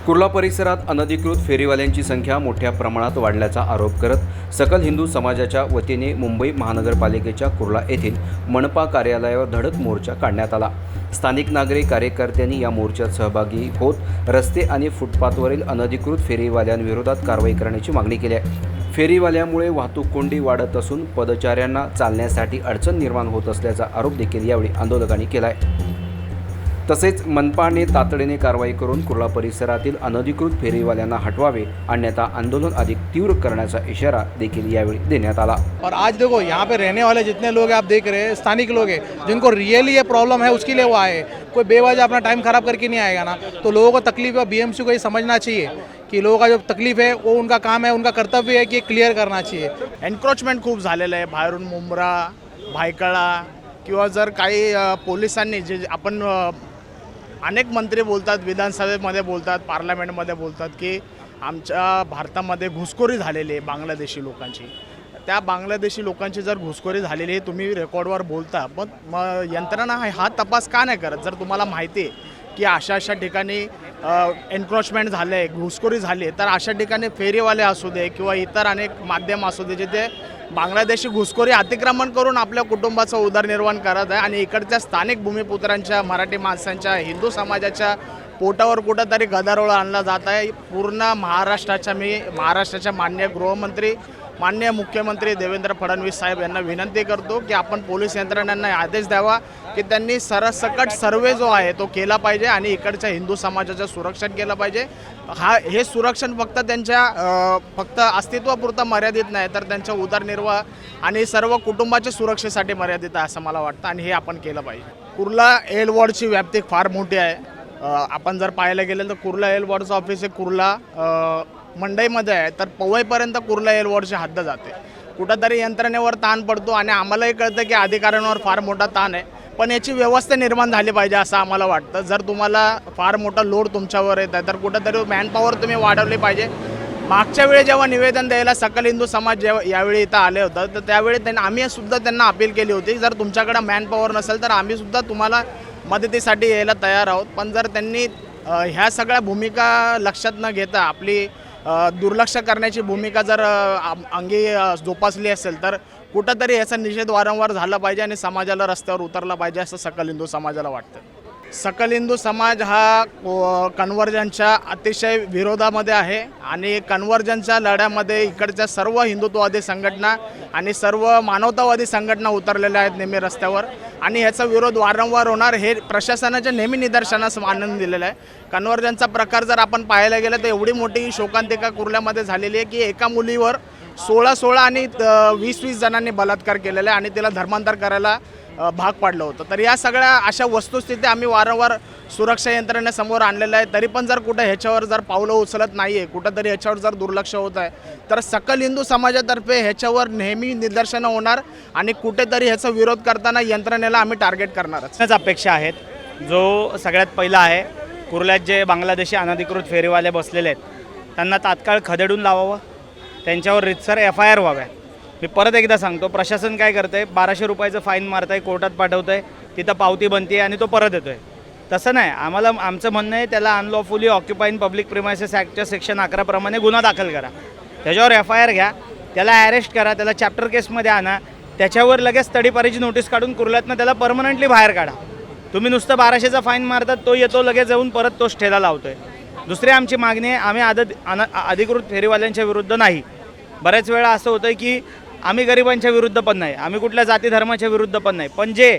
कुर्ला परिसरात अनधिकृत फेरीवाल्यांची संख्या मोठ्या प्रमाणात वाढल्याचा आरोप करत सकल हिंदू समाजाच्या वतीने मुंबई महानगरपालिकेच्या कुर्ला येथील मनपा कार्यालयावर धडक मोर्चा काढण्यात आला। स्थानिक नागरिक कार्यकर्त्यांनी या मोर्चात सहभागी होत रस्ते आणि फुटपाथवरील अनधिकृत फेरीवाल्यांविरोधात कारवाई करण्याची मागणी केली आहे। फेरीवाल्यामुळे वाहतूक कोंडी वाढत असून पदचाऱ्यांना चालण्यासाठी अडचण निर्माण होत असल्याचा आरोप देखील यावेळी आंदोलकांनी केला आहे। तसेच मनपाने तातडीने कारवाई करून कुर्ला परिसरातील अनधिकृत फेरीवाल्यांना हटवावे, अन्यथा आंदोलन अधिक तीव्र करण्याचा इशारा देखील यावेळी देण्यात आला। और आज देखो यहाँ पे रहने वाले जितने लोग हैं आप देख रहे हैं स्थानिक लोग हैं जिनको रियली ये प्रॉब्लम है उसके लिए वो आए। कोई बेवजह अपना टाइम खराब करके नहीं आएगा ना। तो लोगों को तकलीफ है, बीएमसी को ये समझना चाहिए कि लोगों का जो तकलीफ है वो उनका काम है, उनका कर्तव्य है कि क्लियर करना चाहिए। एन्क्रोचमेंट खूप झालेलं आहे बाहेरून मुंब्रा भायखळा किंवा जर काही पोलिसांनी जे आपण अनेक मंत्री बोलतात, विधानसभेमध्ये बोलतात, पार्लमेंटमध्ये बोलतात की आमच्या भारतामध्ये घुसखोरी झालेली आहे बांगलादेशी लोकांची। त्या बांगलादेशी लोकांची जर घुसखोरी झालेली आहे तुम्ही रेकॉर्डवर बोलता, पण यंत्रणा हा तपास का नाही करत? जर तुम्हाला माहिती आहे की अशा ठिकाणी एन्क्रोचमेंट झालं आहे, घुसखोरी झाली आहे, तर अशा ठिकाणी फेरीवाले असू दे किंवा इतर अनेक माध्यम असू दे जिथे बांगलादेशी घुसखोरी अतिक्रमण करून आपल्या कुटुंबाचा उदरनिर्वाह करत आहे आणि इकडच्या स्थानिक भूमिपुत्रांच्या, मराठी माणसांच्या, हिंदू समाजाच्या पोटावर कुठंतरी गदारोळ आणला जात आहे। पूर्ण महाराष्ट्राच्या माननीय गृहमंत्री, माननीय मुख्यमंत्री देवेंद्र फडणवीस साहेब यांना विनंती करतो की आपण पोलीस यंत्रणांना आदेश द्यावा की त्यांनी सरसकट सर्वे जो आहे तो केला पाहिजे आणि इकडच्या हिंदू समाजाचं सुरक्षण केलं पाहिजे। हे सुरक्षण फक्त अस्तित्वापुरतं मर्यादित नाही, तर त्यांच्या उदरनिर्वाह आणि सर्व कुटुंबाच्या सुरक्षेसाठी मर्यादित आहे असं मला वाटतं आणि हे आपण केलं पाहिजे। कुर्ला एल वॉर्डची व्याप्ती फार मोठी आहे। आपण जर पाहायला गेलं तर कुर्ला एल वॉर्डचं ऑफिस हे कुर्ला मंडईमध्ये आहे, तर पवईपर्यंत कुर्ला एल वॉर्डची हद्द जाते। कुठंतरी यंत्रणेवर ताण पडतो आणि आम्हालाही कळतं की अधिकाऱ्यांवर फार मोठा ताण आहे, पण याची व्यवस्था निर्माण झाली पाहिजे असं आम्हाला वाटतं। जर तुम्हाला फार मोठा लोड तुमच्यावर येत आहे तर कुठंतरी मॅनपॉवर तुम्ही वाढवली पाहिजे। मागच्या वेळी जेव्हा निवेदन द्यायला सकल हिंदू समाज यावेळी इथं आले होतं तर त्यावेळी आम्ही सुद्धा त्यांना अपील केली होती जर तुमच्याकडे मॅनपॉवर नसेल तर आम्ही सुद्धा तुम्हाला मदतीसाठी यायला तयार आहोत। पण जर त्यांनी ह्या सगळ्या भूमिका लक्षात न घेता आपली दुर्लक्ष करण्याची भूमिका जर अंगी जोपासली असेल तर कुठंतरी याचा निषेध वारंवार झाला पाहिजे आणि समाजाला रस्त्यावर उतरला पाहिजे असं सकल हिंदू समाजाला वाटतं। सकल हिंदू समाज हा कन्व्हर्जनच्या अतिशय विरोधामध्ये आहे आणि कन्व्हर्जनच्या लढ्यामध्ये इकडच्या सर्व हिंदुत्ववादी संघटना आणि सर्व मानवतावादी संघटना उतरलेल्या आहेत नेहमी रस्त्यावर आणि ह्याचा विरोध वारंवार होणार हे प्रशासनाच्या नेहमी निदर्शनास आणून दिलेलं आहे। कन्व्हर्जनचा प्रकार जर आपण पाहायला गेलं तर एवढी मोठी शोकांतिका कुर्ल्यामध्ये झालेली आहे की एका मुलीवर 16 आणि 20 जणांनी बलात्कार केलेला आहे आणि तिला धर्मांतर करायला भाग पाडलं होतं। तर या सगळ्या अशा वस्तुस्थिती आम्ही वारंवार सुरक्षा यंत्रणेसमोर आणलेलं आहे, तरी पण जर कुठं ह्याच्यावर जर पावलं उचलत नाही आहे, कुठंतरी ह्याच्यावर जर दुर्लक्ष होत आहे तर सकल हिंदू समाजातर्फे ह्याच्यावर नेहमी निदर्शनं होणार आणि कुठेतरी ह्याचा विरोध करताना यंत्रणेला आम्ही टार्गेट करणारच अपेक्षा आहेत। जो सगळ्यात पहिला आहे, कुर्ल्यात जे बांगलादेशी अनधिकृत फेरीवाले बसलेले आहेत त्यांना तात्काळ खदेडून लावावं, त्यांच्यावर रितसर FIR व्हाव्या। मी परत एकदा सांगतो, प्रशासन काय करतं आहे, 1200 रुपयाचं फाईन मारत आहे, कोर्टात पाठवतं आहे, तिथं पावती बनते आणि तो परत येतो आहे। तसं नाही, आमचं म्हणणं आहे त्याला अनलॉफुली ऑक्युपाईंग पब्लिक प्रिमायसेस ॲक्टच्या सेक्शन 11 प्रमाणे गुन्हा दाखल करा, त्याच्यावर FIR घ्या, त्याला अरेस्ट करा, त्याला चॅप्टर केसमध्ये आणा, त्याच्यावर लगेच तडीपारीची नोटीस काढून कुर्ल्यातनं त्याला परमनंटली बाहेर काढा। तुम्ही नुसतं 1200चा फाईन मारतात, तो येतो लगेच जाऊन परत तोच ठेला लावतो आहे। दुसरी आमची मागणी आहे, आम्ही अधिकृत फेरीवाल्यांच्या विरुद्ध नाही। बऱ्याच वेळा असं होतं की आम्ही गरिबांच्या विरुद्ध पण नाही, आम्ही कुठल्या जाती धर्माच्या विरुद्ध पण नाही, पण जे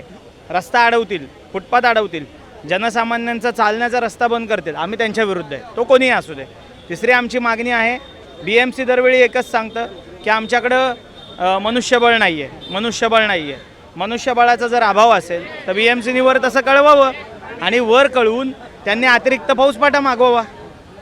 रस्ता अडवतील, फुटपाथ अडवतील, जनसामान्यांचा चालण्याचा रस्ता बंद करतील, आम्ही त्यांच्या विरुद्ध आहे, तो कोणीही असू दे। तिसरी आमची मागणी आहे, BMC दरवेळी एकच सांगतं की आमच्याकडं मनुष्यबळ नाही आहे। मनुष्यबळाचा जर अभाव असेल तर BMCनी वर तसं कळवावं आणि वर कळवून त्यांनी अतिरिक्त फौजफाटा मागवावा।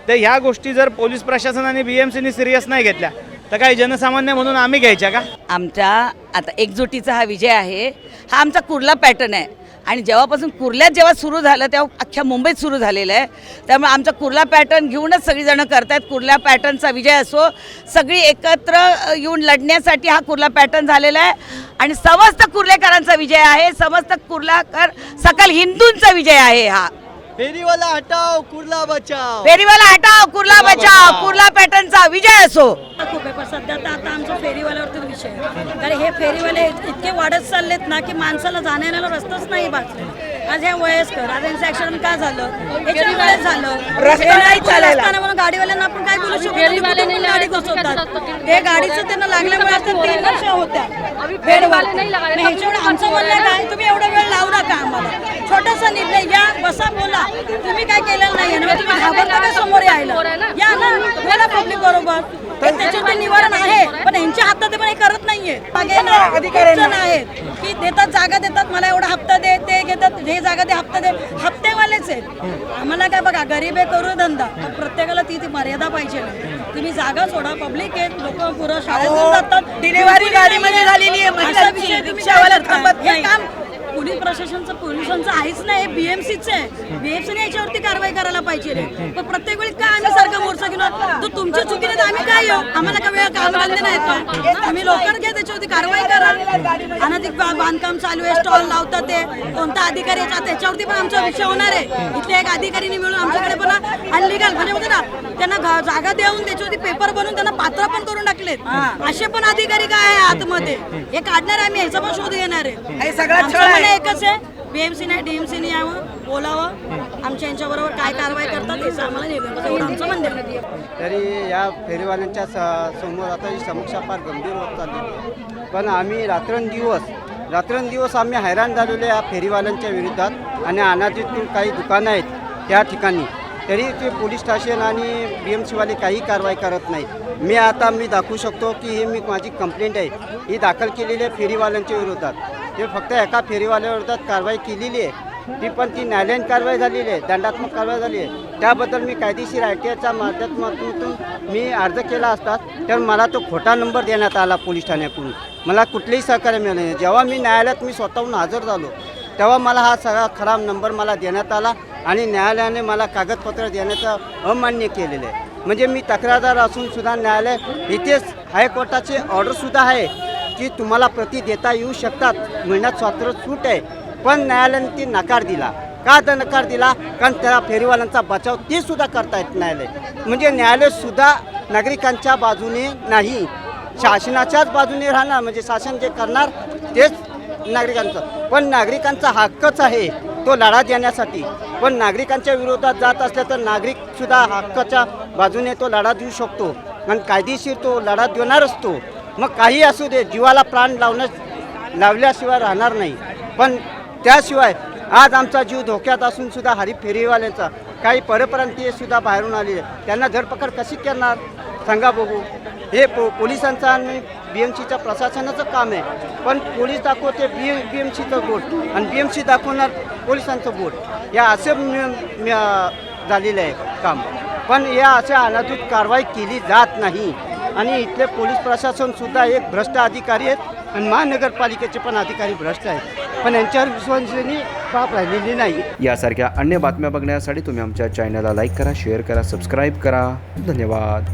तर ह्या गोष्टी जर पोलीस प्रशासनाने BMCनी सिरियस नाही घेतल्या तर काही जनसामान्य म्हणून आम्ही घ्यायच्या का? आमच्या आता एकजुटीचा हा विजय आहे, हा आमचा कुर्ला पॅटर्न आहे आणि जेव्हापासून कुर्ल्यात सुरू झालं तेव्हा अख्ख्या मुंबईत सुरू झालेलं आहे। त्यामुळे आमचा कुर्ला पॅटर्न घेऊनच सगळीजणं करतायत। कुर्ला पॅटर्नचा विजय असो, सगळी एकत्र येऊन लढण्यासाठी हा कुर्ला पॅटर्न झालेला आहे आणि समस्त कुर्लेकरांचा विजय आहे, समस्त कुर्लाकर सकल हिंदूंचा विजय आहे हा। फेरीवाला हटाओ कुर्ला बचाओ. फेरीवाला हटाव कुर्ला बचाव, कुर्ला पॅटर्नचा विजय असो. खूप आहे पण सध्या तर आता आमचा फेरीवाल्यावरती विषय आहे. कारण हे फेरीवाले इतके वाढत चाललेत ना की माणसाला जाण्याला रस्ताच नाही बाजूला. आज ह्या वयस्कर आज यांचं ऍक्सिडेंट का झालं याच्यामुळे झालं. रस्ता नाही चालायला. रस्ता नाही म्हणून गाडीवाल्यांना आपण काय बोलू शकतो कुठून गाडी घुसवतात. ते गाडीचं त्यांना लागल्यामुळे आता 3 वर्ष होत्या ह्याच्यामुळे आमचं म्हणणं काय तुम्ही एवढा वेळ लावू नका आम्हाला. छोटासा निर्णय या बसा बोला. तुम्ही काय केलेलं नाही ना तुम्ही घाबरता का समोर यायला या ना बोला पब्लिक बरोबर. त्याच्यावर ते निवारण आहे पण यांच्या हातात ते पण हे करत नाहीये. अधिकारी आहेत की देतात जागा देतात मला एवढा हप्ता दे ते घेतात हे जागा दे हप्ता दे हप्तेवालेच आहेत. आम्हाला काय बघा गरीब आहे करू धंदा पण प्रत्येकाला ती मर्यादा पाहिजे. तुम्ही जागा सोडा पब्लिक आहेत लोक पुरं शाळेत जातात डिलिव्हरी गाडीमध्ये झालेली आहे असा विषय महिलांची, तुम्ही रिक्षावाला काय थांबत करताय? हे नाही. काम पोलीस प्रशासनचं पोलिसांचं आहेच नाही बीएमसीचं आहे. बीएमसीने याच्यावरती कारवाई करायला पाहिजे रे. पण प्रत्येक वेळी काय आम्ही सारखा मोर्चा घेऊन तो तुमच्या चुकीने तर आम्ही काय येऊ आम्हाला काय वेळ काम धंदे नाही का आम्ही लवकर घ्या त्याच्यावरती कारवाई करा. अनधिक बांधकाम चालू आहे स्टॉल लावतात ते कोणता अधिकारी त्याच्यावरती पण आमचा विषय होणार आहे. इथल्या एक अधिकारीने मिळून आमच्याकडे पण अनलिगल म्हणजे बघा ना त्यांना जागा देऊन त्याच्यावरती पेपर बनवून त्यांना पात्र पण करून टाकलेत. असे पण अधिकारी काय आहे आतमध्ये हे काढणार आम्ही ह्याचा पण शोध घेणार आहे. हे सगळं आमचं छळ आहे. म्हणणं एकच आहे बीएमसी नाही डीएमसीने यावं बोलावं आमच्या यांच्याबरोबर काय कारवाई करतात याचं आम्हाला निर्णय एवढं आमचं म्हणणं आहे. तरी या फेरीवाल्यांच्या समोर आता ही समस्या फार गंभीर होत चाललेली आहे. पण आम्ही रात्रंदिवस आम्ही हैराण झालेलो या फेरीवाल्यांच्या विरोधात आणि अनाधिकृत काही दुकानं आहेत त्या ठिकाणी तरी ते पोलीस स्टेशन आणि BMC काही कारवाई करत नाहीत. मी दाखवू शकतो की ही माझी कंप्लेंट आहे ही दाखल केलेली आहे फेरीवाल्यांच्या विरोधात. ते फक्त एका फेरीवाल्याविरोधात कारवाई केलेली आहे ती न्यायालयीन कारवाई झालेली आहे दंडात्मक कारवाई झाली आहे. त्याबद्दल मी कायदेशीर ITIच्या माध्यमातून मी अर्ज केला असता तर मला तो खोटा नंबर देण्यात आला पोलीस ठाण्याकडून. मला कुठलेही सहकार्य मिळाले नाही. जेव्हा मी न्यायालयात स्वतःहून हजर झालो तेव्हा मला हा सगळा खराब नंबर मला देण्यात आला आणि न्यायालयाने मला कागदपत्र देण्याचं अमान्य केलेलं आहे. म्हणजे मी तक्रारदार असूनसुद्धा न्यायालय इथेच हायकोर्टाचे ऑर्डरसुद्धा आहे की तुम्हाला प्रति देता येऊ शकतात मिळण्यात स्वातंत्र्य सूट आहे. पण न्यायालयाने ती नकार दिला. का नकार दिला? कारण त्या फेरीवाल्यांचा बचाव ते सुद्धा करतायत न्यायालय. म्हणजे न्यायालयसुद्धा नागरिकांच्या बाजूने नाही शासनाच्याच बाजूने राहणार. म्हणजे शासन जे करणार तेच नागरिकांचं. पण नागरिकांचा हक्कच आहे तो लढा देण्यासाठी. पण नागरिकांच्या विरोधात जात असल्या तर नागरिकसुद्धा हक्काच्या बाजूने तो लढा देऊ शकतो आणि कायदेशीर तो लढा देणार असतो. मग काही असू दे जीवाला प्राण लावल्याशिवाय राहणार नाही. पण त्याशिवाय आज आमचा जीव धोक्यात असून सुद्धा हरीफ फेरीवाल्यांचा काही परप्रांतीयसुद्धा बाहेरून आलेले त्यांना धरपकड कशी करणार सांगा बघू. हे पोलिसांचं आणि BMCच्या प्रशासनाचं काम आहे. पण पोलीस दाखवते BMCचं बोट आणि BMC दाखवणार पोलिसांचं बोट या असे झालेलं आहे काम. पण या अशा अनाधिकृत कारवाई केली जात नाही आणि इथले पोलीस प्रशासनसुद्धा एक भ्रष्ट अधिकारी आहेत आणि महानगरपालिकेचे पण अधिकारी भ्रष्ट आहेत. पण यांच्यावर विश्वसनीय बाब राहिलेली नाही. यासारख्या अन्य बातम्या बघण्यासाठी तुम्ही आमच्या चॅनलला लाईक करा शेअर करा सबस्क्राईब करा. धन्यवाद.